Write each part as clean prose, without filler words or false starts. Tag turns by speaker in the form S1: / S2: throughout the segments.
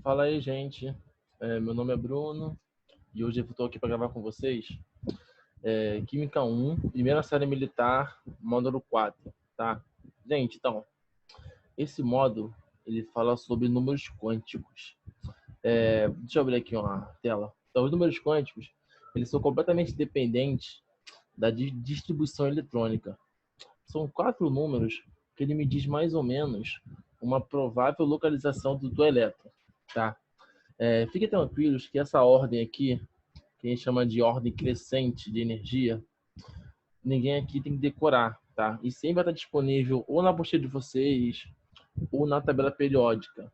S1: Fala aí, gente. Meu nome é Bruno e hoje eu estou aqui para gravar com vocês Química 1, primeira série militar, módulo 4, tá? Gente, então, esse módulo, ele fala sobre números quânticos. Deixa eu abrir aqui uma tela. Então, os números quânticos, eles são completamente dependentes da distribuição eletrônica. São 4 números que ele me diz mais ou menos uma provável localização do elétron, tá? Fiquem tranquilos que essa ordem aqui, que a gente chama de ordem crescente de energia, ninguém aqui tem que decorar, tá? E sempre vai estar disponível ou na apostila de vocês ou na tabela periódica.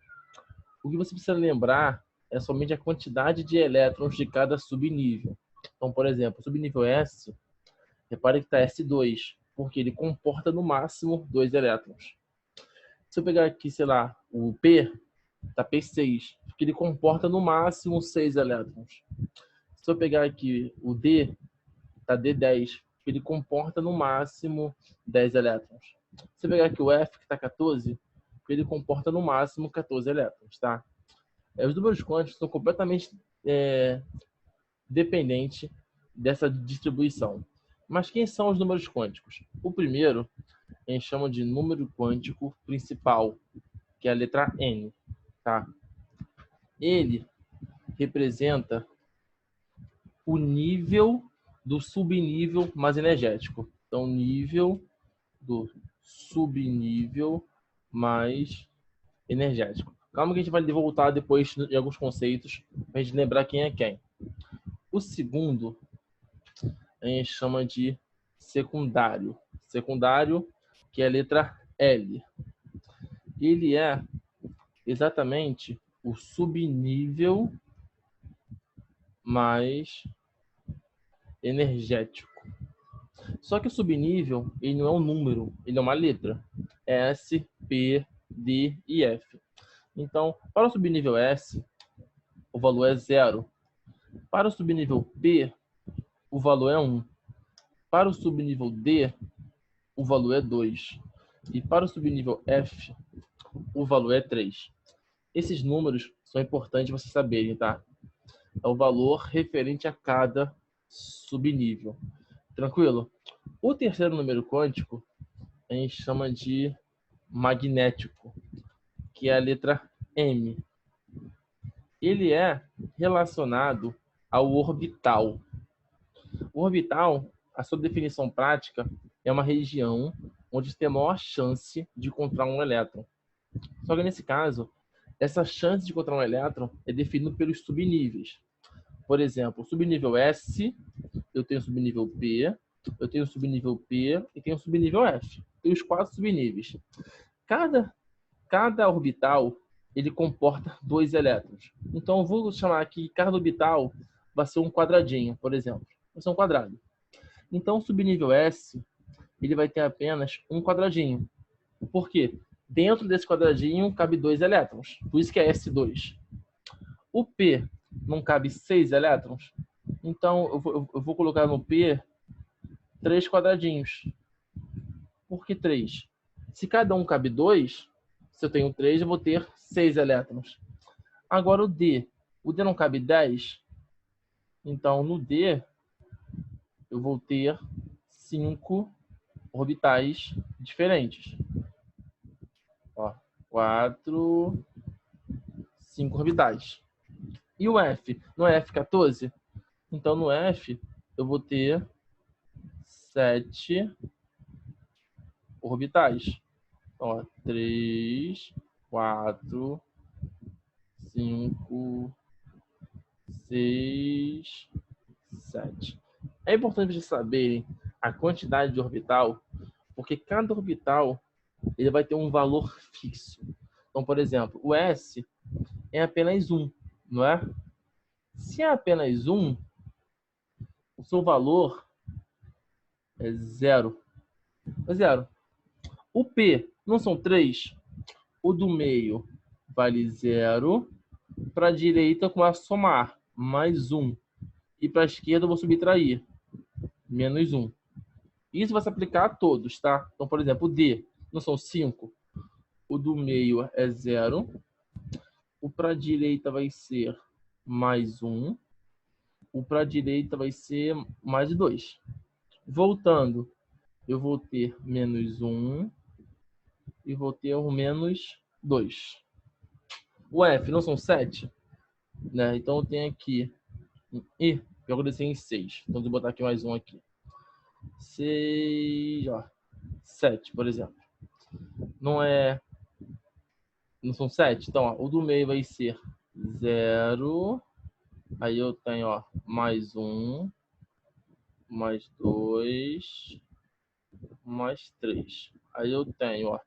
S1: O que você precisa lembrar é somente a quantidade de elétrons de cada subnível. Então, por exemplo, subnível S, repare que está S2, porque ele comporta no máximo 2 elétrons. Se eu pegar aqui, sei lá, o P, está P6, porque ele comporta no máximo 6 elétrons. Se eu pegar aqui o D, está D10, ele comporta no máximo 10 elétrons. Se eu pegar aqui o F, que está 14, ele comporta no máximo 14 elétrons, tá? Os números quânticos são completamente dependentes dessa distribuição. Mas quem são os números quânticos? O primeiro, a gente chama de número quântico principal, que é a letra N, tá? Ele representa o nível do subnível mais energético. Então, nível do subnível mais energético. Calma que a gente vai voltar depois em alguns conceitos para a gente lembrar quem é quem. O segundo a gente chama de secundário. Secundário, que é a letra L. Ele é exatamente o subnível mais energético. Só que o subnível, ele não é um número, ele é uma letra. S, P, D e F. Então, para o subnível S, o valor é 0. Para o subnível P, o valor é 1. Para o subnível D, o valor é 2. E para o subnível F, o valor é 3. Esses números são importantes vocês saberem, tá? É o valor referente a cada subnível. Tranquilo? O terceiro número quântico a gente chama de magnético, que é a letra M. Ele é relacionado ao orbital. O orbital, a sua definição prática, é uma região onde tem a maior chance de encontrar um elétron. Só que nesse caso, essa chance de encontrar um elétron é definida pelos subníveis. Por exemplo, subnível S, eu tenho subnível P, eu tenho subnível P e tenho subnível F. Tem os 4 subníveis. Cada orbital ele comporta 2 elétrons. Então, eu vou chamar aqui, cada orbital vai ser um quadradinho, por exemplo. Vai ser um quadrado. Então, o subnível S ele vai ter apenas um quadradinho. Por quê? Dentro desse quadradinho cabe 2 elétrons. Por isso que é S2. O P não cabe 6 elétrons. Então, eu vou colocar no P 3 quadradinhos. Por que 3? Se cada um cabe 2, se eu tenho 3, eu vou ter 6 elétrons. Agora o D. O D não cabe 10. Então, no D, eu vou ter 5 orbitais diferentes. Ó, 4, 5 orbitais. E o F? No F14? Então, no F, eu vou ter 7 orbitais. Ó, 3, 4, 5, 6, 7. É importante vocês saberem a quantidade de orbital, porque cada orbital ele vai ter um valor fixo. Então, por exemplo, o S é apenas 1, não é? Se é apenas 1, o seu valor é 0. É 0. O P não são 3? O do meio vale 0. Para a direita, com a somar, mais 1. E para a esquerda, eu vou subtrair, menos 1. Isso vai se aplicar a todos, tá? Então, por exemplo, o D não são 5. O do meio é 0. o para a direita vai ser mais 1, o para a direita vai ser mais 2. Voltando, eu vou ter menos 1 e vou ter o menos 2. O F não são 7? Né? Então eu tenho aqui... Ih, eu descer em 6. Então vou botar aqui mais um aqui. 6, ó. 7, por exemplo. Não são 7? Então, ó, o do meio vai ser 0. Aí eu tenho, ó, mais 1, mais 2, mais 3. Aí eu tenho, ó,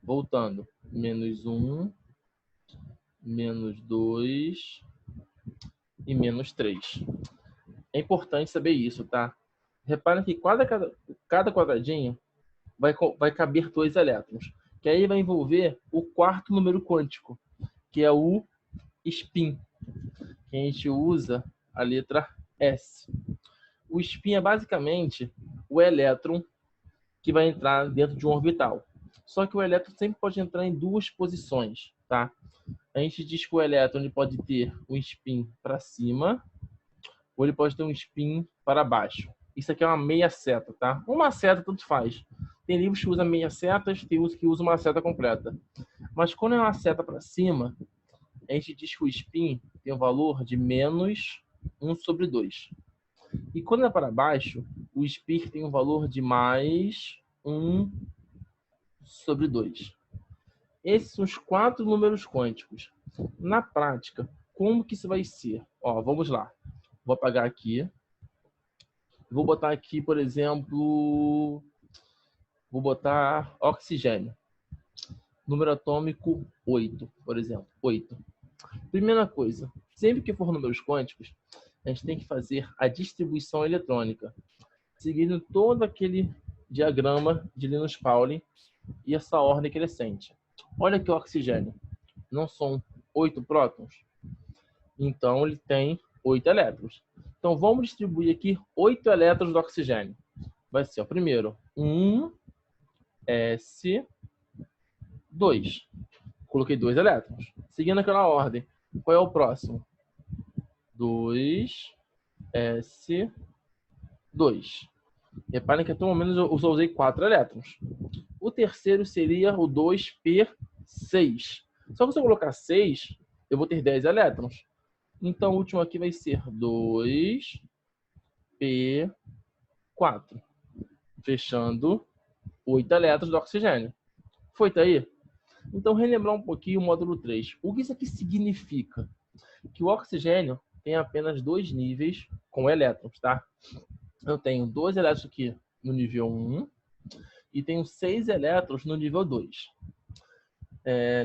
S1: voltando, menos 1, menos 2 e menos 3. É importante saber isso, tá? Repara que cada quadradinho vai caber 2 elétrons, que aí vai envolver o quarto número quântico, que é o spin, que a gente usa a letra S. O spin é basicamente o elétron que vai entrar dentro de um orbital. Só que o elétron sempre pode entrar em 2 posições, tá? A gente diz que o elétron ele pode ter um spin para cima ou ele pode ter um spin para baixo. Isso aqui é uma meia seta, tá? Uma seta tanto faz. Tem livros que usam meia setas, tem uns que usam uma seta completa. Mas quando é uma seta para cima, a gente diz que o spin tem um valor de menos 1 sobre 2. E quando é para baixo, o spin tem um valor de mais 1 sobre 2. Esses são os 4 números quânticos. Na prática, como que isso vai ser? Ó, vamos lá. Vou apagar aqui. Vou botar aqui, por exemplo, vou botar oxigênio. Número atômico 8, por exemplo. 8. Primeira coisa, sempre que for números quânticos, a gente tem que fazer a distribuição eletrônica, seguindo todo aquele diagrama de Linus Pauling e essa ordem crescente. Olha aqui o oxigênio. Não são 8 prótons? Então, ele tem 8 elétrons. Então, vamos distribuir aqui 8 elétrons do oxigênio. Vai ser, ó, primeiro, 1, S, 2. Coloquei 2 elétrons. Seguindo aquela ordem, qual é o próximo? 2, S, 2. Reparem que até o momento eu só usei 4 elétrons. O terceiro seria o 2p6. Só que se eu colocar 6, eu vou ter 10 elétrons. Então, o último aqui vai ser 2p4. Fechando 8 elétrons do oxigênio. Foi, tá aí? Então, relembrar um pouquinho o módulo 3. O que isso aqui significa? Que o oxigênio tem apenas 2 níveis com elétrons, tá? Eu tenho 2 elétrons aqui no nível 1 e tenho 6 elétrons no nível 2.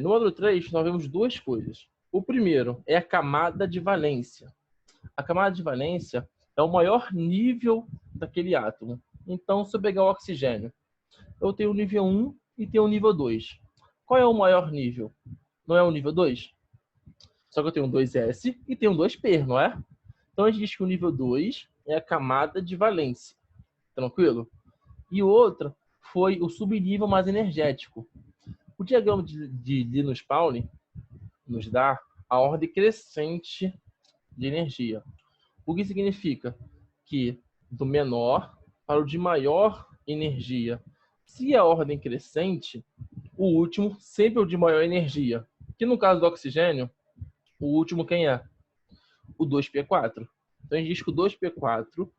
S1: No módulo 3, nós vemos 2 coisas. O primeiro é a camada de valência. A camada de valência é o maior nível daquele átomo. Então, se eu pegar o oxigênio, eu tenho o nível 1 e tenho o nível 2. Qual é o maior nível? Não é o nível 2? Só que eu tenho um 2s e tenho um 2p, não é? Então, a gente diz que o nível 2 é a camada de valência. Tranquilo? E o outro foi o subnível mais energético. O diagrama de Linus Pauling nos dá a ordem crescente de energia. O que significa? Que do menor para o de maior energia. Se a ordem crescente, o último sempre é o de maior energia. Que no caso do oxigênio, o último quem é? O 2p4. Então a gente diz que o 2p4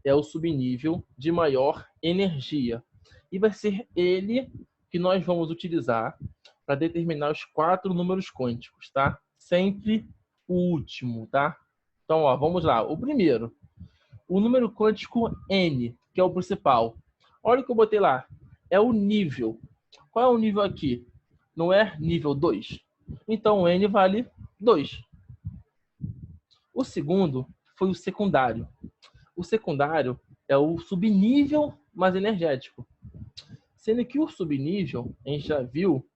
S1: é o subnível de maior energia. E vai ser ele que nós vamos utilizar para determinar os 4 números quânticos, tá? Sempre o último, tá? Então, ó, vamos lá. O primeiro, o número quântico N, que é o principal. Olha o que eu botei lá. É o nível. Qual é o nível aqui? Não é nível 2? Então, o N vale 2. O segundo foi o secundário. O secundário é o subnível mais energético. Sendo que o subnível, a gente já viu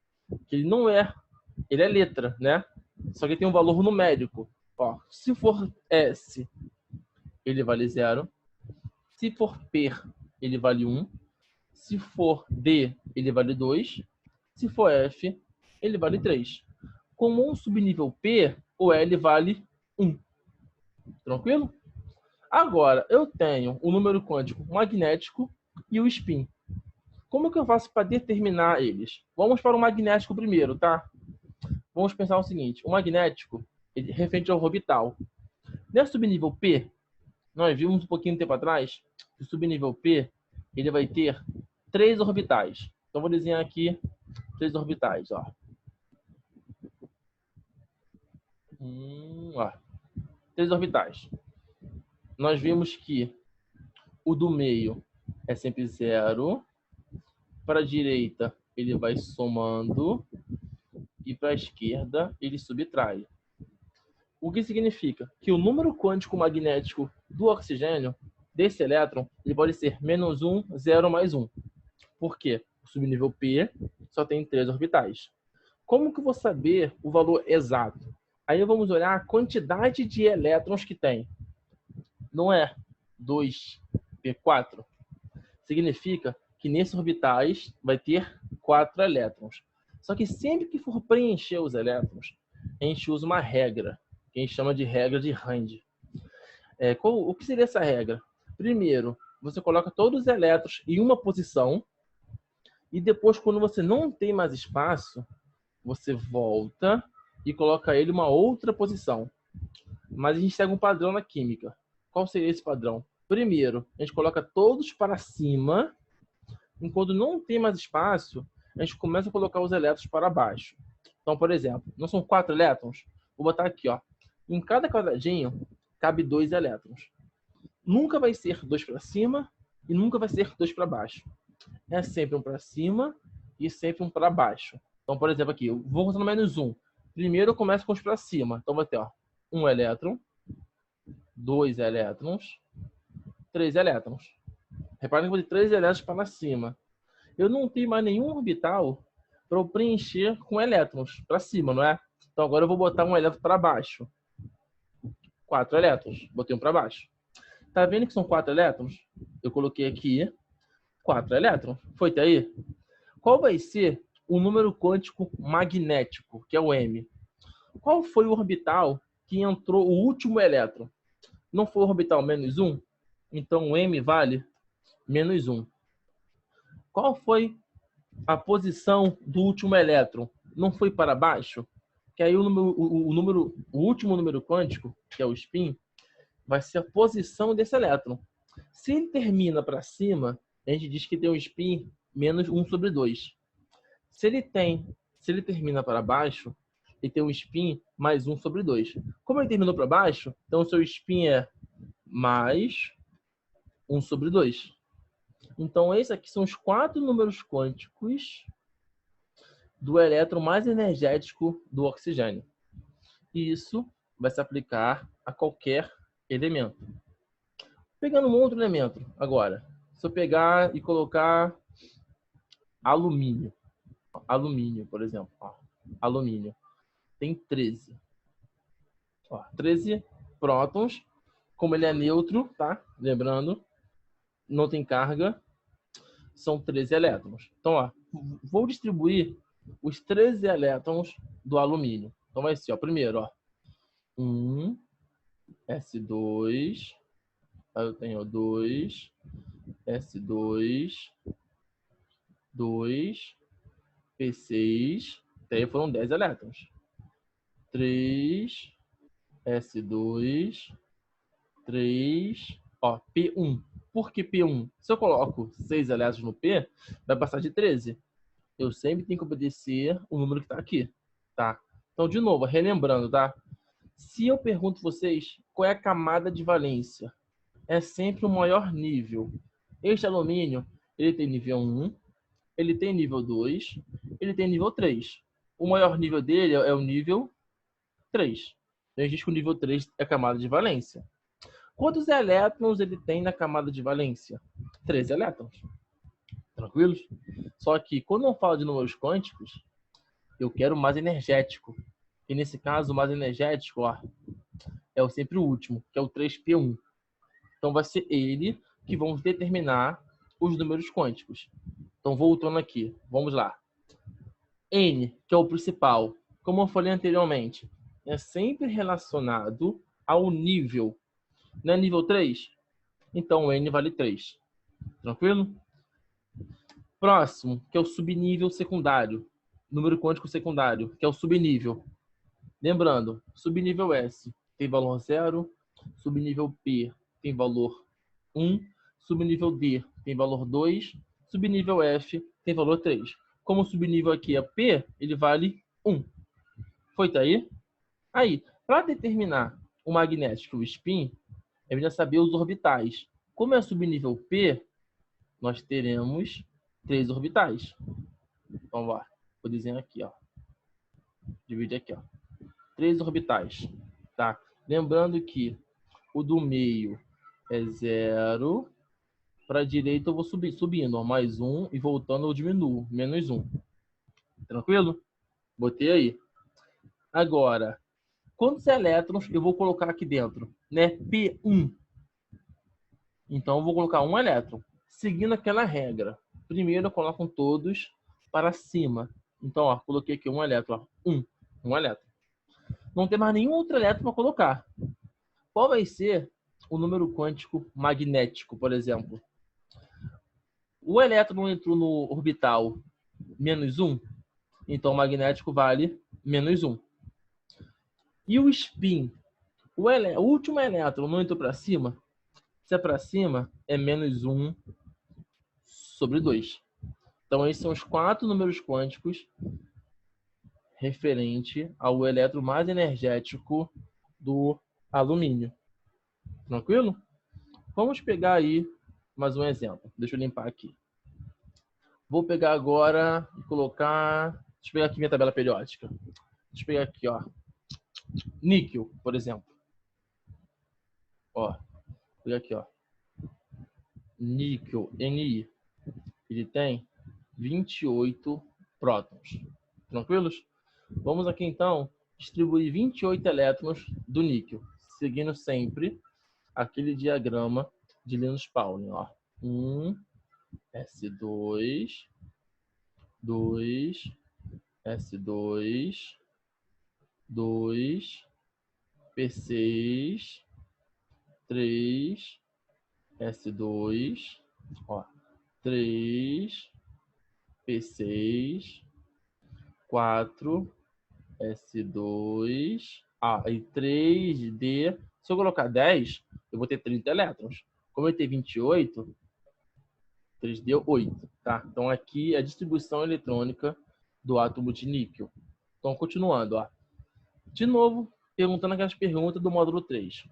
S1: que ele não é... Ele é letra, né? Só que tem um valor numérico. Ó, se for S, ele vale 0. Se for P, ele vale 1. Se for D, ele vale 2. Se for F, ele vale 3. Como um subnível P, o L vale 1. Tranquilo? Agora, eu tenho o número quântico magnético e o spin. Como que eu faço para determinar eles? Vamos para o magnético primeiro, tá? Vamos pensar o seguinte. O magnético, ele referente ao orbital. Nesse subnível P, nós vimos um pouquinho de tempo atrás, que o subnível P, ele vai ter 3 orbitais. Então, vou desenhar aqui 3 orbitais, ó. Ó. 3 orbitais. Nós vimos que o do meio é sempre 0. Para a direita, ele vai somando. E para a esquerda, ele subtrai. O que significa que o número quântico magnético do oxigênio, desse elétron, ele pode ser -1, 0 mais 1. Por quê? O subnível P só tem 3 orbitais. Como que eu vou saber o valor exato? Aí vamos olhar a quantidade de elétrons que tem. Não é 2p4? Significa que nesses orbitais vai ter 4 elétrons. Só que sempre que for preencher os elétrons, a gente usa uma regra, que a gente chama de regra de Rand. O que seria essa regra? Primeiro, você coloca todos os elétrons em uma posição e depois, quando você não tem mais espaço, você volta e coloca ele em uma outra posição. Mas a gente segue um padrão na química. Qual seria esse padrão? Primeiro, a gente coloca todos para cima. Enquanto não tem mais espaço, a gente começa a colocar os elétrons para baixo. Então, por exemplo, não são 4 elétrons? Vou botar aqui, ó. Em cada quadradinho, cabe 2 elétrons. Nunca vai ser 2 para cima e nunca vai ser 2 para baixo. É sempre um para cima e sempre um para baixo. Então, por exemplo, aqui, eu vou contando -1. Primeiro eu começo com os para cima. Então, vai ter, ó, 1 elétron, 2 elétrons, 3 elétrons. Reparem que eu vou ter 3 elétrons para cima. Eu não tenho mais nenhum orbital para eu preencher com elétrons para cima, não é? Então agora eu vou botar um elétron para baixo. 4 elétrons. Botei um para baixo. Tá vendo que são 4 elétrons? Eu coloquei aqui 4 elétrons. Foi até aí? Qual vai ser o número quântico magnético, que é o M? Qual foi o orbital que entrou o último elétron? Não foi o orbital -1? Então o M vale -1. Qual foi a posição do último elétron? Não foi para baixo? Que aí o último número quântico, que é o spin, vai ser a posição desse elétron. Se ele termina para cima, a gente diz que tem um spin -1/2. Se ele termina para baixo, ele tem um spin mais 1/2. Como ele terminou para baixo, então o seu spin é mais 1/2. Então, esses aqui são os 4 números quânticos do elétron mais energético do oxigênio. E isso vai se aplicar a qualquer elemento. Pegando um outro elemento agora. Se eu pegar e colocar alumínio. Alumínio, por exemplo. Ó, alumínio. Tem 13. Ó, 13 prótons. Como ele é neutro, tá? Lembrando, não tem carga. São 13 elétrons. Então, ó, vou distribuir os 13 elétrons do alumínio. Então vai ser, ó, primeiro, ó, 1, S2, aí eu tenho 2, S2, 2, P6, até foram 10 elétrons. 3, S2, 3, ó, P1. Por que P1? Se eu coloco 6 elétrons no P, vai passar de 13. Eu sempre tenho que obedecer o número que está aqui, tá? Então, de novo, relembrando, tá? Se eu pergunto vocês qual é a camada de valência, é sempre o maior nível. Este alumínio, ele tem nível 1, ele tem nível 2, ele tem nível 3. O maior nível dele é o nível 3. A gente diz que o nível 3 é a camada de valência. Quantos elétrons ele tem na camada de valência? 13 elétrons. Tranquilos? Só que quando eu falo de números quânticos, eu quero o mais energético. E nesse caso, o mais energético, ó, é sempre o último, que é o 3p1. Então vai ser ele que vamos determinar os números quânticos. Então voltando aqui, vamos lá. N, que é o principal, como eu falei anteriormente, é sempre relacionado ao nível. Não é nível 3? Então, o N vale 3. Tranquilo? Próximo, que é o subnível secundário. Número quântico secundário, que é o subnível. Lembrando, subnível S tem valor 0, subnível P tem valor 1, subnível D tem valor 2, subnível F tem valor 3. Como o subnível aqui é P, ele vale 1. Foi tá aí? Aí, para determinar o magnético e o spin, é melhor saber os orbitais. Como é subnível P, nós teremos 3 orbitais. Então, vou desenhar aqui, ó. Dividir aqui, ó. 3 orbitais, tá? Lembrando que o do meio é 0. Para a direita eu vou subindo, ó, mais 1 e voltando eu diminuo, menos 1. Tranquilo? Botei aí. Agora, quantos elétrons eu vou colocar aqui dentro? Né? P1. Então eu vou colocar um elétron, seguindo aquela regra. Primeiro eu coloco todos para cima. Então, ó, coloquei aqui um elétron, ó. Um elétron. Não tem mais nenhum outro elétron para colocar. Qual vai ser o número quântico magnético, por exemplo? O elétron entrou no orbital menos 1, então o magnético vale menos 1. E o spin? O último elétron não entrou para cima? Se é para cima, é menos 1 sobre 2. Então, esses são os 4 números quânticos referente ao elétron mais energético do alumínio. Tranquilo? Vamos pegar aí mais um exemplo. Deixa eu limpar aqui. Vou pegar agora e colocar... Deixa eu pegar aqui minha tabela periódica. Deixa eu pegar aqui, ó. Níquel, por exemplo. Ó, vou pegar aqui, ó. Níquel, Ni. Ele tem 28 prótons. Tranquilos? Vamos aqui, então, distribuir 28 elétrons do níquel, seguindo sempre aquele diagrama de Linus Pauling, ó. 1, S2, 2, S2, 2, P6, 3, S2, ó, 3, P6, 4, S2, e 3D. Se eu colocar 10, eu vou ter 30 elétrons. Como eu tenho 28, 3D 8, tá? Então aqui é a distribuição eletrônica do átomo de níquel. Então, continuando, ó. De novo, perguntando aquelas perguntas do módulo 3.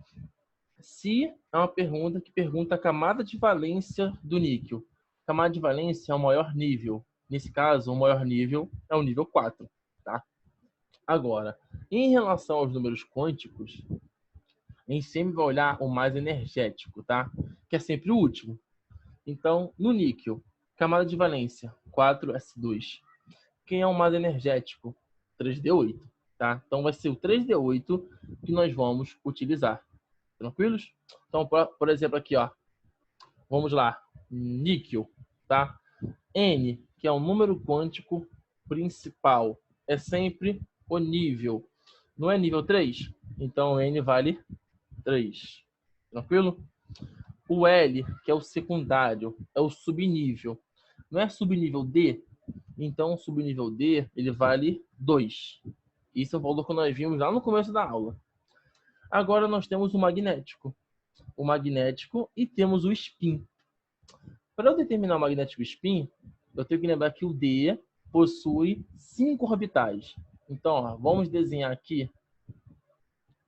S1: Se é uma pergunta que pergunta a camada de valência do níquel. A camada de valência é o maior nível. Nesse caso, o maior nível é o nível 4, tá? Agora, em relação aos números quânticos, a gente sempre vai olhar o mais energético, tá? Que é sempre o último. Então, no níquel, camada de valência 4s2. Quem é o mais energético? 3d8, tá? Então vai ser o 3d8 que nós vamos utilizar. Tranquilos? Então, por exemplo, aqui, ó. Vamos lá. Níquel, tá? N, que é o número quântico principal, é sempre o nível. Não é nível 3? Então, N vale 3. Tranquilo? O L, que é o secundário, é o subnível. Não é subnível D? Então, o subnível D, ele vale 2. Isso é o valor que nós vimos lá no começo da aula. Agora, nós temos o magnético. O magnético e temos o spin. Para eu determinar o magnético spin, eu tenho que lembrar que o D possui 5 orbitais. Então, ó, vamos desenhar aqui,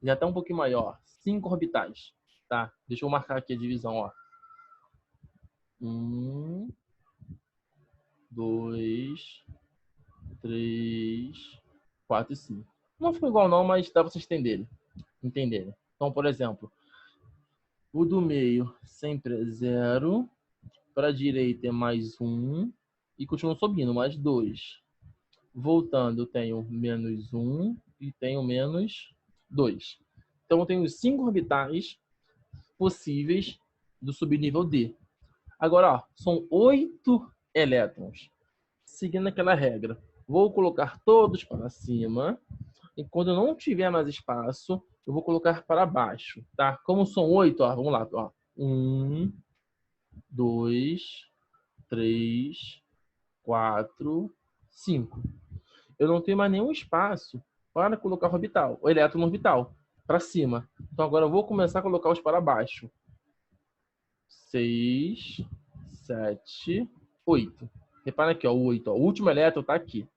S1: já está um pouquinho maior, 5 orbitais. Tá? Deixa eu marcar aqui a divisão, ó. 1, 2, 3, 4 e 5. Não ficou igual não, mas dá para vocês entenderem. Então, por exemplo, o do meio sempre é 0, para a direita é mais 1 e continua subindo, mais 2. Voltando, eu tenho menos 1 e tenho menos 2. Então, eu tenho 5 orbitais possíveis do subnível D. Agora, ó, são 8 elétrons, seguindo aquela regra. Vou colocar todos para cima. E quando eu não tiver mais espaço, eu vou colocar para baixo, tá? Como são 8, ó, vamos lá, ó. 1, 2, 3, 4, 5. Eu não tenho mais nenhum espaço para colocar o orbital, o elétron no orbital, para cima. Então agora eu vou começar a colocar os para baixo. 6, 7, 8. Repara aqui, ó, o 8. Ó, o último elétron está aqui.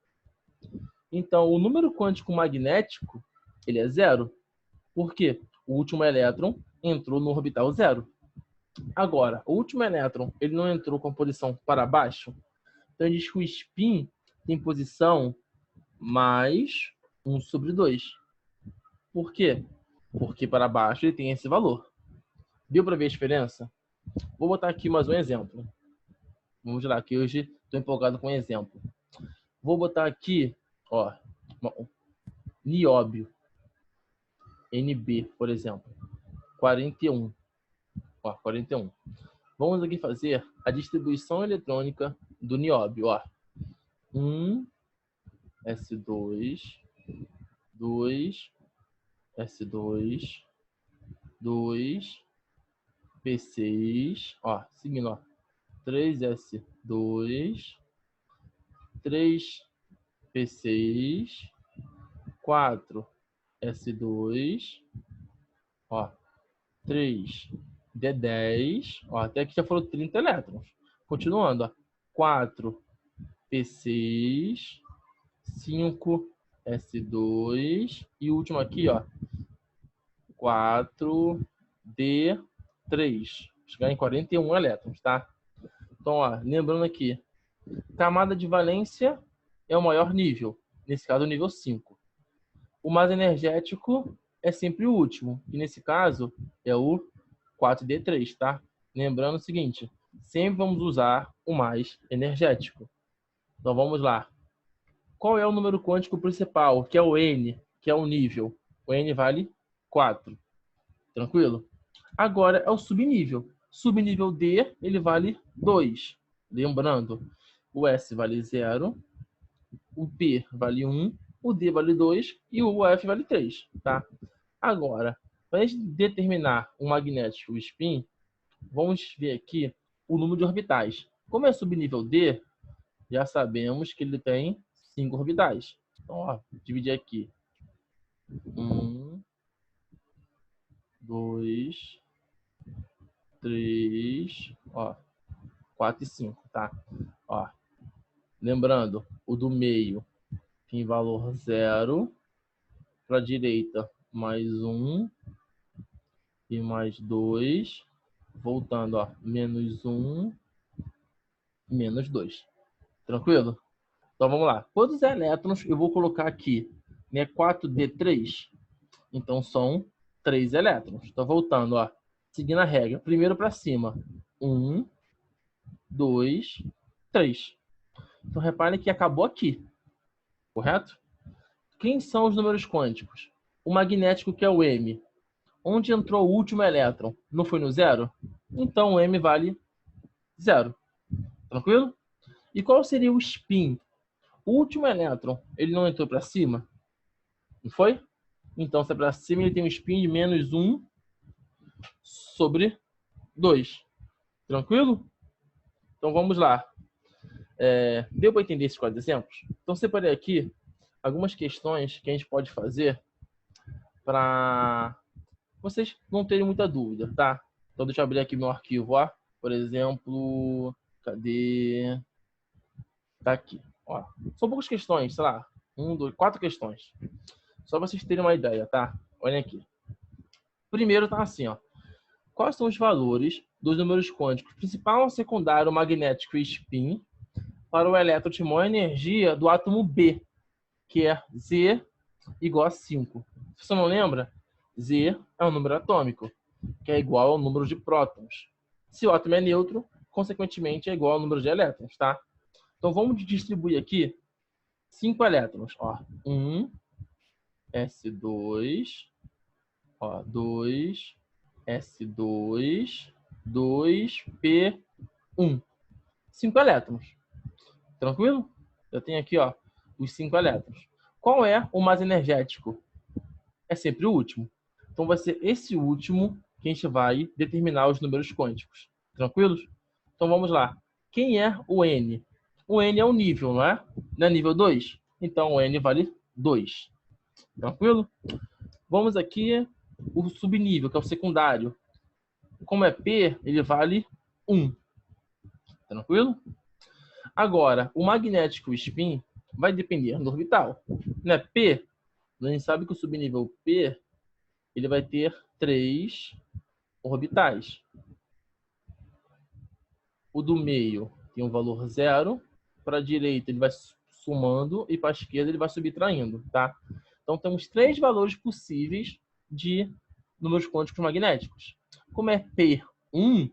S1: Então, o número quântico magnético, ele é zero. Por quê? O último elétron entrou no orbital zero. Agora, o último elétron, ele não entrou com a posição para baixo. Então, ele diz que o spin tem posição mais 1 sobre 2. Por quê? Porque para baixo ele tem esse valor. Deu para ver a diferença? Vou botar aqui mais um exemplo. Vamos lá, que hoje estou empolgado com um exemplo. Vou botar aqui, ó, nióbio, NB, por exemplo, 41. Ó, 41. Vamos aqui fazer a distribuição eletrônica do nióbio, ó. 1, S2, 2, S2, 2, P6, ó, seguindo, ó, 3S2, 3P6, 4S2, ó, 3D10, ó, até aqui já foram 30 elétrons. Continuando, ó, 4P6, 5S2 e o último aqui, ó, 4D3. Chegar em 41 elétrons, tá? Então, ó, lembrando aqui, camada de valência é o maior nível, nesse caso o nível 5. O mais energético é sempre o último, e nesse caso é o 4D3, tá? Lembrando o seguinte, sempre vamos usar o mais energético. Então vamos lá. Qual é o número quântico principal? Que é o N, que é o nível. O N vale 4. Tranquilo? Agora é o subnível. Subnível D, ele vale 2. Lembrando, o S vale 0, o P vale 1, o D vale 2 e o F vale 3, tá? Agora, para a gente determinar o magnético spin, vamos ver aqui o número de orbitais. Como é subnível D, já sabemos que ele tem 5 orbitais. Então, ó, dividir aqui. 1, 2, 3, ó, 4 e 5, tá? Ó, lembrando, o do meio tem valor 0, para a direita mais 1 e mais 2, voltando, ó, menos 1, menos 2. Tranquilo? Então vamos lá. Quantos elétrons eu vou colocar aqui? 4D3? Então são 3 elétrons. Então voltando, ó, seguindo a regra. Primeiro para cima. 1, 2, 3. Então reparem que acabou aqui. Correto? Quem são os números quânticos? O magnético, que é o M. Onde entrou o último elétron? Não foi no zero? Então o M vale 0. Tranquilo? E qual seria o spin? O último elétron, ele não entrou para cima? Não foi? Então, se é para cima, ele tem um spin de menos 1 sobre 2. Tranquilo? Então, vamos lá. Deu para entender esses 4 exemplos? Então, separei aqui algumas questões que a gente pode fazer para vocês não terem muita dúvida, tá? Então, deixa eu abrir aqui meu arquivo, ó. Por exemplo, cadê? Tá aqui, ó. São poucas questões, sei lá, 1, 2, 4 questões. Só para vocês terem uma ideia, tá? Olhem aqui. Primeiro tá assim, ó. Quais são os valores dos números quânticos principal, secundário, magnético e spin para o elétron de maior energia do átomo B, que é Z igual a 5. Se você não lembra, Z é um número atômico, que é igual ao número de prótons. Se o átomo é neutro, consequentemente é igual ao número de elétrons, tá? Então vamos distribuir aqui 5 elétrons, ó. 1, S2, ó, 2, S2, 2, P1. 5 elétrons. Tranquilo? Eu tenho aqui, ó, os 5 elétrons. Qual é o mais energético? É sempre o último. Então vai ser esse último que a gente vai determinar os números quânticos. Tranquilos? Então vamos lá. Quem é o N? O N é o nível, não é? Não é nível 2? Então o N vale 2. Tranquilo? Vamos aqui o subnível, que é o secundário. Como é P, ele vale 1. Tranquilo? Agora, o magnético spin vai depender do orbital. Né? P, a gente sabe que o subnível P ele vai ter 3 orbitais. O do meio tem um valor 0. Para a direita ele vai somando e para a esquerda ele vai subtraindo. Tá? Então temos 3 valores possíveis de números quânticos magnéticos. Como é P1,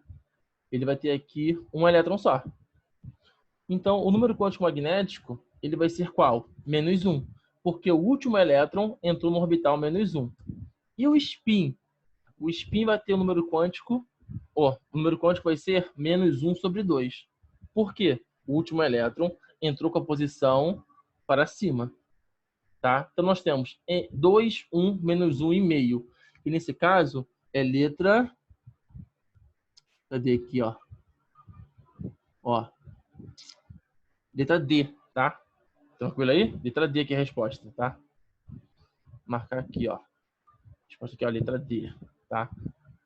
S1: ele vai ter aqui um elétron só. Então, o número quântico magnético ele vai ser qual? Menos 1. Porque o último elétron entrou no orbital menos 1. E o spin? O spin vai ter o número quântico, o número quântico vai ser menos 1 sobre 2. Por quê? O último elétron entrou com a posição para cima. Tá? Então, nós temos 2, 1, menos 1 e meio. E nesse caso, é letra... Cadê aqui, ó? Ó. Letra D, tá? Tranquilo aí? Letra D aqui é a resposta, tá? Marcar aqui, ó. Resposta aqui, ó, letra D, tá?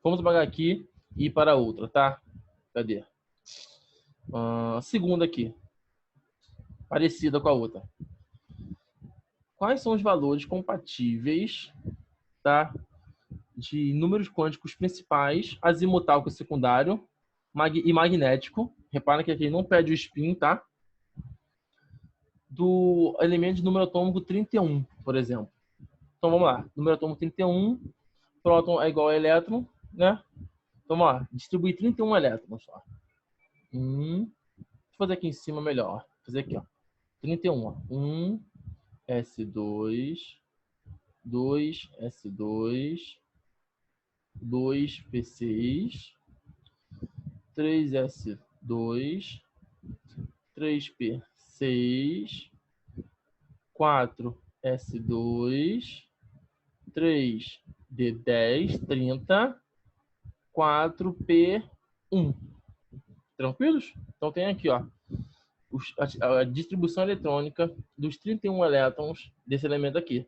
S1: Vamos apagar aqui e ir para outra, tá? Cadê? Segunda aqui. Parecida com a outra. Quais são os valores compatíveis, tá? De números quânticos principais, azimutal, que é secundário, e magnético. Repara que aqui não pede o spin, tá? Do elemento de número atômico 31, por exemplo. Então vamos lá. Número atômico 31, próton é igual a elétron, né? Então vamos lá. Distribuir 31 elétrons só. Vou fazer aqui em cima melhor. Vou fazer aqui, ó. 31, ó. 1, S2, 2, S2, 2, P6, 3S2, 3P6, 4S2, 3D10, 30, 4P1. Tranquilos? Então tem aqui, ó, a distribuição eletrônica dos 31 elétrons desse elemento aqui.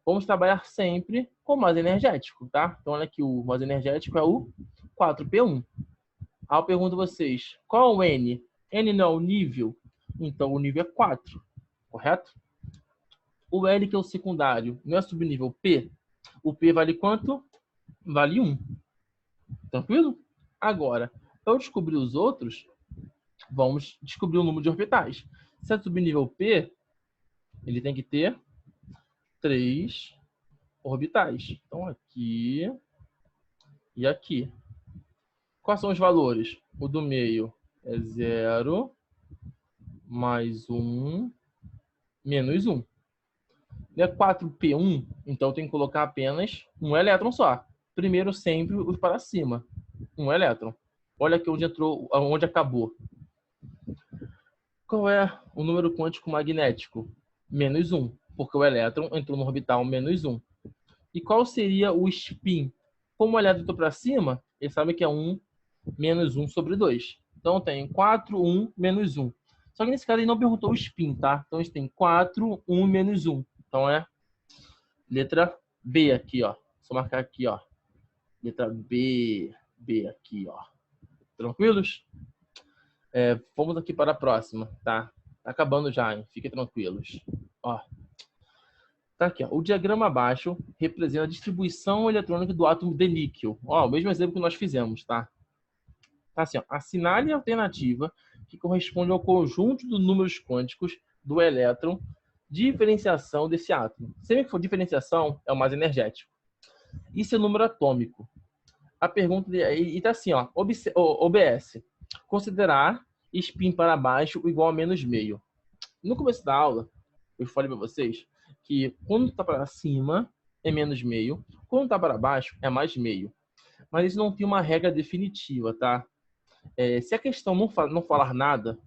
S1: Vamos trabalhar sempre com o mais energético, tá? Então olha aqui, o mais energético é o 4P1. Aí eu pergunto a vocês, qual é o N? N não é o nível? Então o nível é 4, correto? O L, que é o secundário, não é subnível P? O P vale quanto? Vale 1. Tranquilo? Agora, para eu descobrir os outros, vamos descobrir o número de orbitais. Se é subnível P, ele tem que ter 3 orbitais. Então, aqui e aqui. Quais são os valores? O do meio é 0, mais 1, menos 1. É 4P1, então tem que colocar apenas um elétron só. Primeiro, sempre os para cima. Um elétron. Olha aqui onde entrou, onde acabou. Qual é o número quântico magnético? Menos 1, porque o elétron entrou no orbital menos 1. E qual seria o spin? Como o elétron entrou para cima, ele sabe que é 1 menos 1 sobre 2. Então tem 4, 1, menos 1. Só que nesse caso ele não perguntou o spin, tá? Então a gente tem 4, 1, menos 1. Então é letra B aqui, ó. Só marcar aqui, ó. Letra B. B aqui, ó. Tranquilos? Vamos aqui para a próxima, tá? Tá acabando já, hein? Fiquem tranquilos. Ó. Tá aqui, ó. O diagrama abaixo representa a distribuição eletrônica do átomo de níquel. Ó, o mesmo exemplo que nós fizemos, tá? Tá assim, ó. Assinale a alternativa que corresponde ao conjunto dos números quânticos do elétron de diferenciação desse átomo. Sempre que for diferenciação, é o mais energético. Isso é número atômico. A pergunta e tá assim, ó. OBS. Considerar spin para baixo igual a menos meio. No começo da aula, eu falei para vocês que quando está para cima é menos meio, quando está para baixo é mais meio. Mas isso não tem uma regra definitiva, tá? Se a questão não falar nada,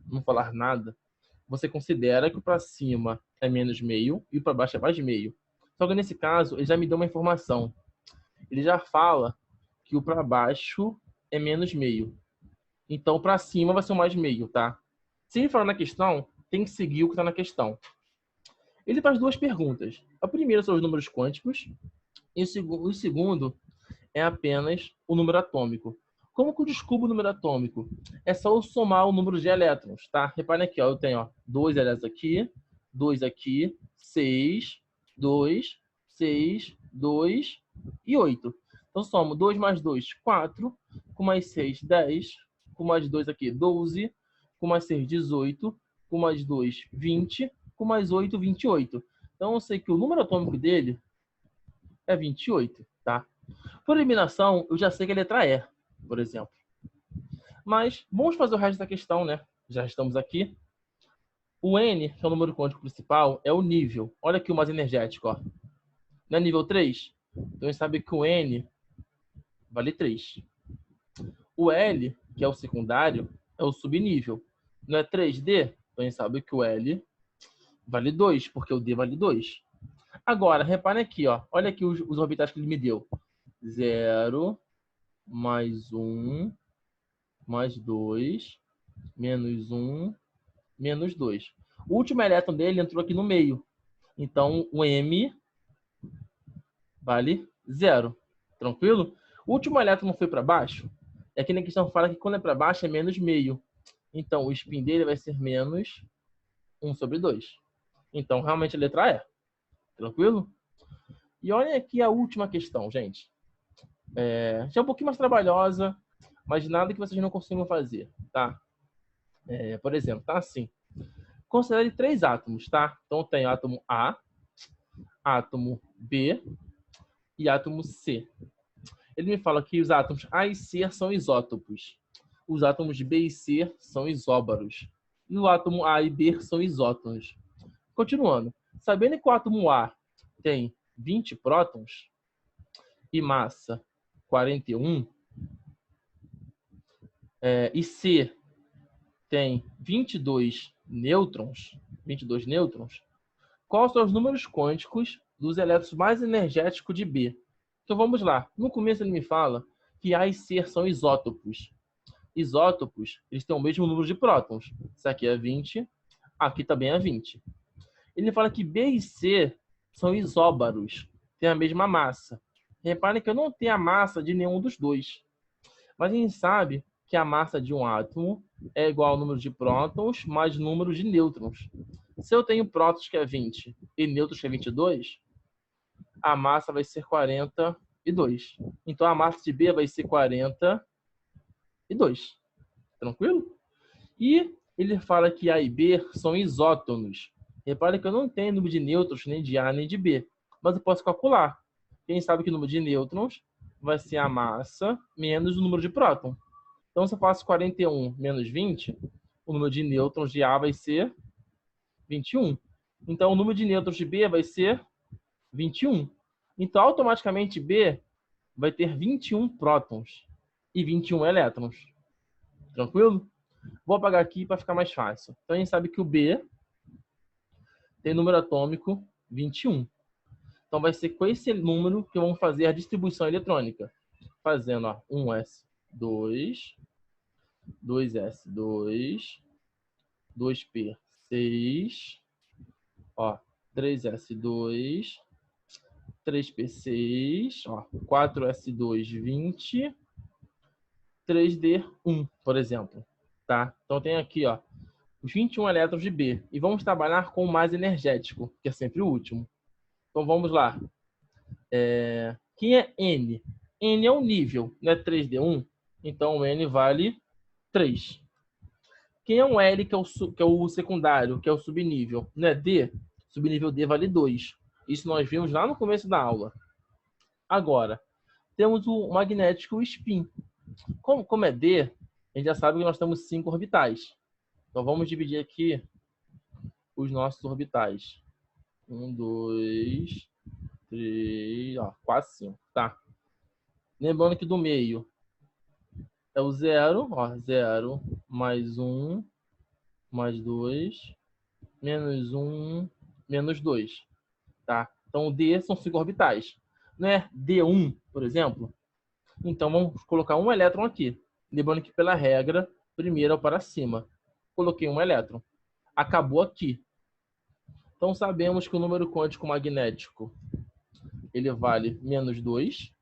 S1: você considera que o para cima é menos meio e o para baixo é mais meio. Só que nesse caso, ele já me deu uma informação. Ele já fala que o para baixo é menos meio. Então, para cima vai ser o mais meio, tá? Se ele falar na questão, tem que seguir o que está na questão. Ele faz duas perguntas. A primeira são os números quânticos e o segundo é apenas o número atômico. Como que eu descubro o número atômico? É só eu somar o número de elétrons, tá? Reparem aqui, ó, eu tenho ó, 2 elétrons aqui, 2 aqui, 6, 2, 6, 2 e 8. Então, somo 2 mais 2, 4, com mais 6, 10, com mais 2 aqui, 12, com mais 6, 18, com mais 2, 20, com mais 8, 28. Então, eu sei que o número atômico dele é 28, tá? Por eliminação, eu já sei que a letra E, por exemplo. Mas vamos fazer o resto da questão, né? Já estamos aqui. O N, que é o número quântico principal, é o nível. Olha aqui o mais energético, ó. Não é nível 3? Então a gente sabe que o N vale 3. O L, que é o secundário, é o subnível. Não é 3D? Então a gente sabe que o L vale 2, porque o D vale 2. Agora, reparem aqui, ó. Olha aqui os orbitais que ele me deu. 0, mais 1, mais 2, menos 1, menos 2. O último elétron dele entrou aqui no meio. Então, o M vale 0. Tranquilo? O último elétron não foi para baixo? É que na questão fala que quando é para baixo é menos meio. Então, o spin dele vai ser menos 1 sobre 2. Então, realmente a letra E. Tranquilo? E olha aqui a última questão, gente. Já é um pouquinho mais trabalhosa, mas nada que vocês não consigam fazer, tá? Por exemplo, tá assim. Considere 3 átomos, tá? Então, tem átomo A, átomo B e átomo C. Ele me fala que os átomos A e C são isótopos. Os átomos de B e C são isóbaros. E o átomo A e B são isótons. Continuando. Sabendo que o átomo A tem 20 prótons e massa 41, e C tem 22 nêutrons, quais são os números quânticos dos elétrons mais energéticos de B? Então vamos lá. No começo ele me fala que A e C são isótopos. Isótopos, eles têm o mesmo número de prótons. Isso aqui é 20, aqui também é 20. Ele fala que B e C são isóbaros, têm a mesma massa. Reparem que eu não tenho a massa de nenhum dos dois. Mas a gente sabe que a massa de um átomo é igual ao número de prótons mais o número de nêutrons. Se eu tenho prótons que é 20 e nêutrons que é 22, a massa vai ser 42. Então a massa de B vai ser 42. Tranquilo? E ele fala que A e B são isótonos. Repare que eu não tenho número de nêutrons nem de A nem de B, mas eu posso calcular. Quem sabe que o número de nêutrons vai ser a massa menos o número de próton. Então, se eu faço 41 menos 20, o número de nêutrons de A vai ser 21. Então, o número de nêutrons de B vai ser 21. Então, automaticamente, B vai ter 21 prótons e 21 elétrons. Tranquilo? Vou apagar aqui para ficar mais fácil. Então, a gente sabe que o B tem número atômico 21. Então, vai ser com esse número que vamos fazer a distribuição eletrônica. Fazendo ó, 1s2, 2s2, 2p6, ó, 3s2, 3p6, ó, 4s2, 20, 3d1, por exemplo. Tá? Então, tem aqui ó, os 21 elétrons de B. E vamos trabalhar com o mais energético, que é sempre o último. Então, vamos lá. Quem é N? N é o nível, não é 3D1? Então, o N vale 3. Quem é um L, que é o secundário, que é o subnível? Não é D? Subnível D vale 2. Isso nós vimos lá no começo da aula. Agora, temos o magnético spin. Como é D, a gente já sabe que nós temos 5 orbitais. Então, vamos dividir aqui os nossos orbitais. 1, 2, 3, 4, 5, tá? Lembrando que do meio é o 0, ó, 0 mais 1, mais 2, menos 1, menos 2. Tá? Então, D são 5 orbitais. Não é D1, por exemplo? Então, vamos colocar um elétron aqui. Lembrando que, pela regra, primeiro é o para cima. Coloquei um elétron. Acabou aqui. Então, sabemos que o número quântico magnético ele vale menos 2.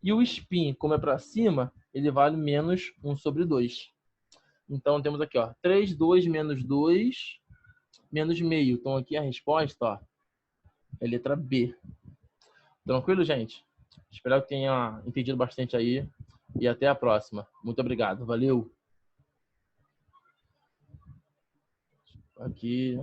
S1: E o spin, como é para cima, ele vale menos 1 sobre 2. Então, temos aqui, ó, 3, 2, menos 2, menos meio. Então, aqui a resposta, ó, é letra B. Tranquilo, gente? Espero que tenha entendido bastante aí. E até a próxima. Muito obrigado. Valeu. Aqui.